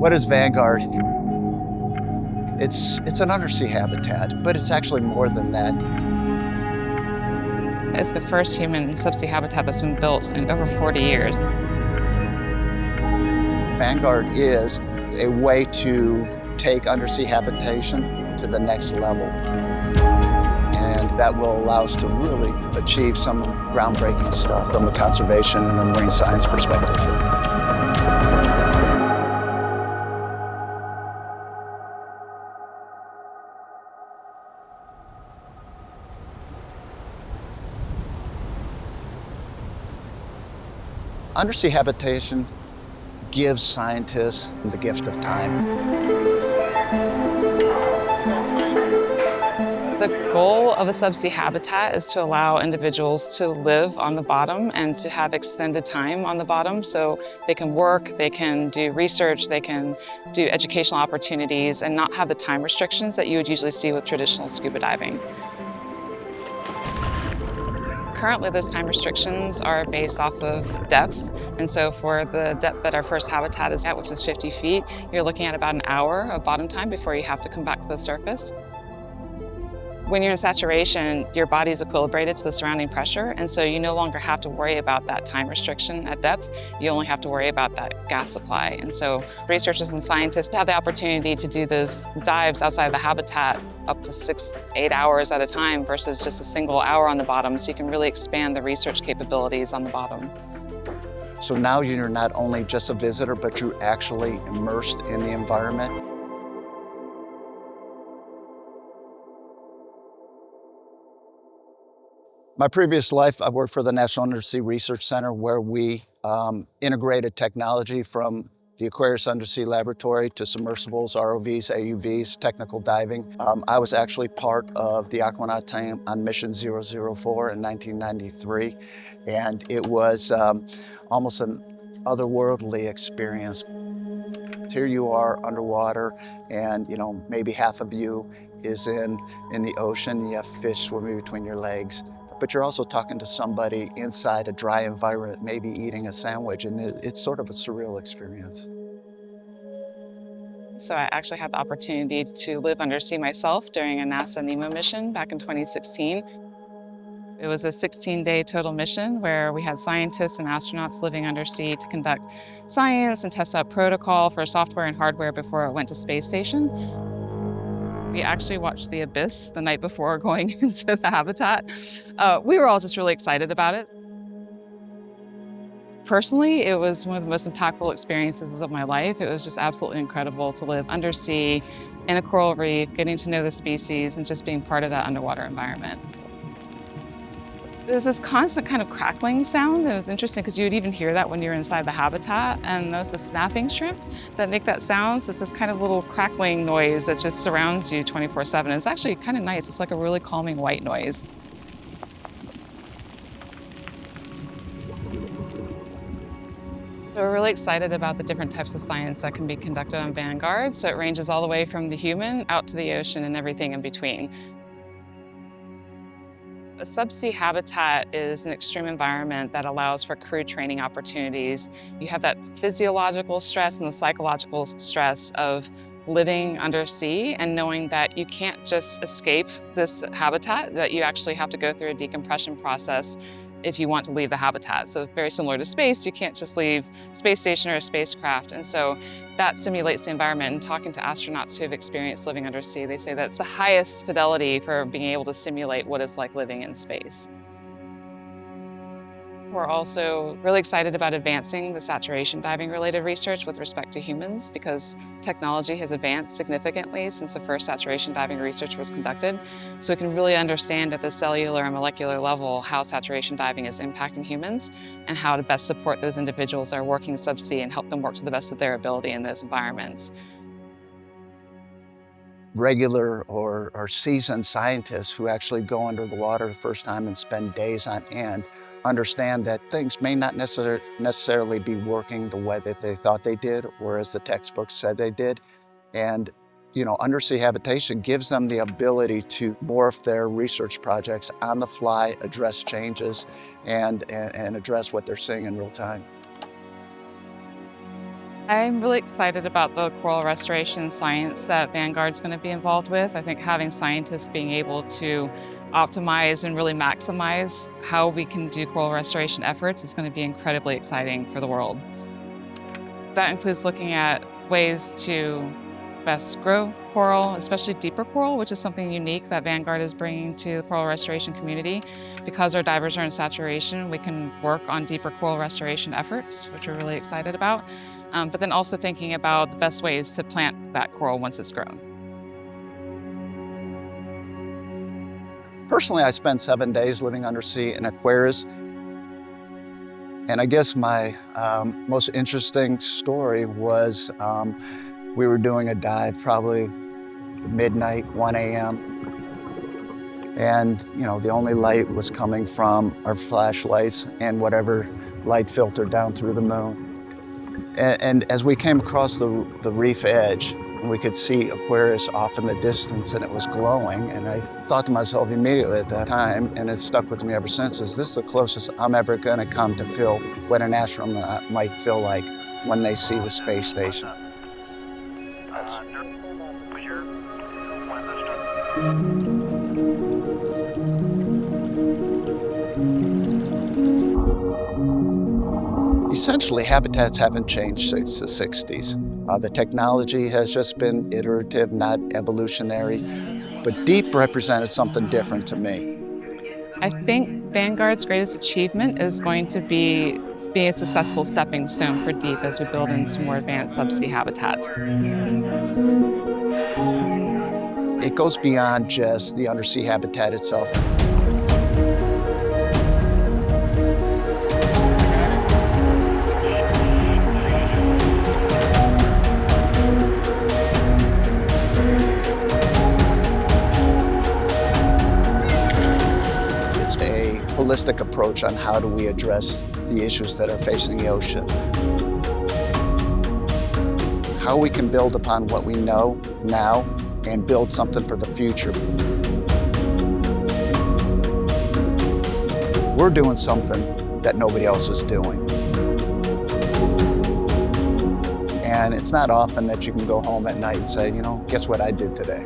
What is Vanguard? It's an undersea habitat, but it's actually more than that. It's the first human subsea habitat that's been built in over 40 years. Vanguard is a way to take undersea habitation to the next level. And that will allow us to really achieve some groundbreaking stuff from a conservation and a marine science perspective. Undersea habitation gives scientists the gift of time. The goal of a subsea habitat is to allow individuals to live on the bottom and to have extended time on the bottom, so they can work, they can do research, they can do educational opportunities and not have the time restrictions that you would usually see with traditional scuba diving. Currently, those time restrictions are based off of depth. And so for the depth that our first habitat is at, which is 50 feet, you're looking at about an hour of bottom time before you have to come back to the surface. When you're in saturation, your body's equilibrated to the surrounding pressure, and so you no longer have to worry about that time restriction at depth. You only have to worry about that gas supply. And so researchers and scientists have the opportunity to do those dives outside of the habitat up to 6-8 hours at a time versus just a single hour on the bottom, so you can really expand the research capabilities on the bottom. So now you're not only just a visitor, but you're actually immersed in the environment. My previous life, I worked for the National Undersea Research Center, where we integrated technology from the Aquarius Undersea Laboratory to submersibles, ROVs, AUVs, technical diving. I was actually part of the aquanaut team on Mission 004 in 1993, and it was almost an otherworldly experience. Here you are underwater, and maybe half of you is in the ocean. You have fish swimming between your legs. But you're also talking to somebody inside a dry environment, maybe eating a sandwich, and it's sort of a surreal experience. So I actually had the opportunity to live undersea myself during a NASA NEEMO mission back in 2016. It was a 16-day total mission where we had scientists and astronauts living undersea to conduct science and test out protocol for software and hardware before it went to space station. We actually watched the abyss the night before going into the habitat. We were all just really excited about it. Personally, it was one of the most impactful experiences of my life. It was just absolutely incredible to live undersea in a coral reef, getting to know the species and just being part of that underwater environment. There's this constant kind of crackling sound. It was interesting because you would even hear that when you're inside the habitat, and those are snapping shrimp that make that sound. So it's this kind of little crackling noise that just surrounds you 24/7. It's actually kind of nice. It's like a really calming white noise. So we're really excited about the different types of science that can be conducted on Vanguard. So it ranges all the way from the human out to the ocean and everything in between. A subsea habitat is an extreme environment that allows for crew training opportunities. You have that physiological stress and the psychological stress of living undersea and knowing that you can't just escape this habitat, that you actually have to go through a decompression process if you want to leave the habitat. So very similar to space, you can't just leave space station or a spacecraft. And so that simulates the environment. And talking to astronauts who have experienced living undersea, they say that's the highest fidelity for being able to simulate what it's like living in space. We're also really excited about advancing the saturation diving related research with respect to humans, because technology has advanced significantly since the first saturation diving research was conducted. So we can really understand at the cellular and molecular level how saturation diving is impacting humans and how to best support those individuals that are working subsea and help them work to the best of their ability in those environments. Regular or seasoned scientists who actually go under the water the first time and spend days on end understand that things may not necessarily be working the way that they thought they did, or as the textbooks said they did. And undersea habitation gives them the ability to morph their research projects on the fly, address changes, and address what they're seeing in real time. I'm really excited about the coral restoration science that Vanguard's going to be involved with. I think having scientists being able to optimize and really maximize how we can do coral restoration efforts is going to be incredibly exciting for the world. That includes looking at ways to best grow coral, especially deeper coral, which is something unique that Vanguard is bringing to the coral restoration community. Because our divers are in saturation, we can work on deeper coral restoration efforts, which we're really excited about. But then also thinking about the best ways to plant that coral once it's grown. Personally, I spent 7 days living undersea in Aquarius. And I guess my most interesting story was we were doing a dive probably midnight, 1 a.m. And the only light was coming from our flashlights and whatever light filtered down through the moon. And as we came across the reef edge, we could see Aquarius off in the distance and it was glowing. And I thought to myself immediately at that time, and it's stuck with me ever since, is this the closest I'm ever gonna come to feel what an astronaut might feel like when they see the space station. Essentially, habitats haven't changed since the 60s. The technology has just been iterative, not evolutionary, but deep represented something different to me. I think Vanguard's greatest achievement is going to be being a successful stepping stone for deep as we build into more advanced subsea habitats. It goes beyond just the undersea habitat itself. It's a holistic approach on how do we address the issues that are facing the ocean. How we can build upon what we know now and build something for the future. We're doing something that nobody else is doing. And it's not often that you can go home at night and say, guess what I did today?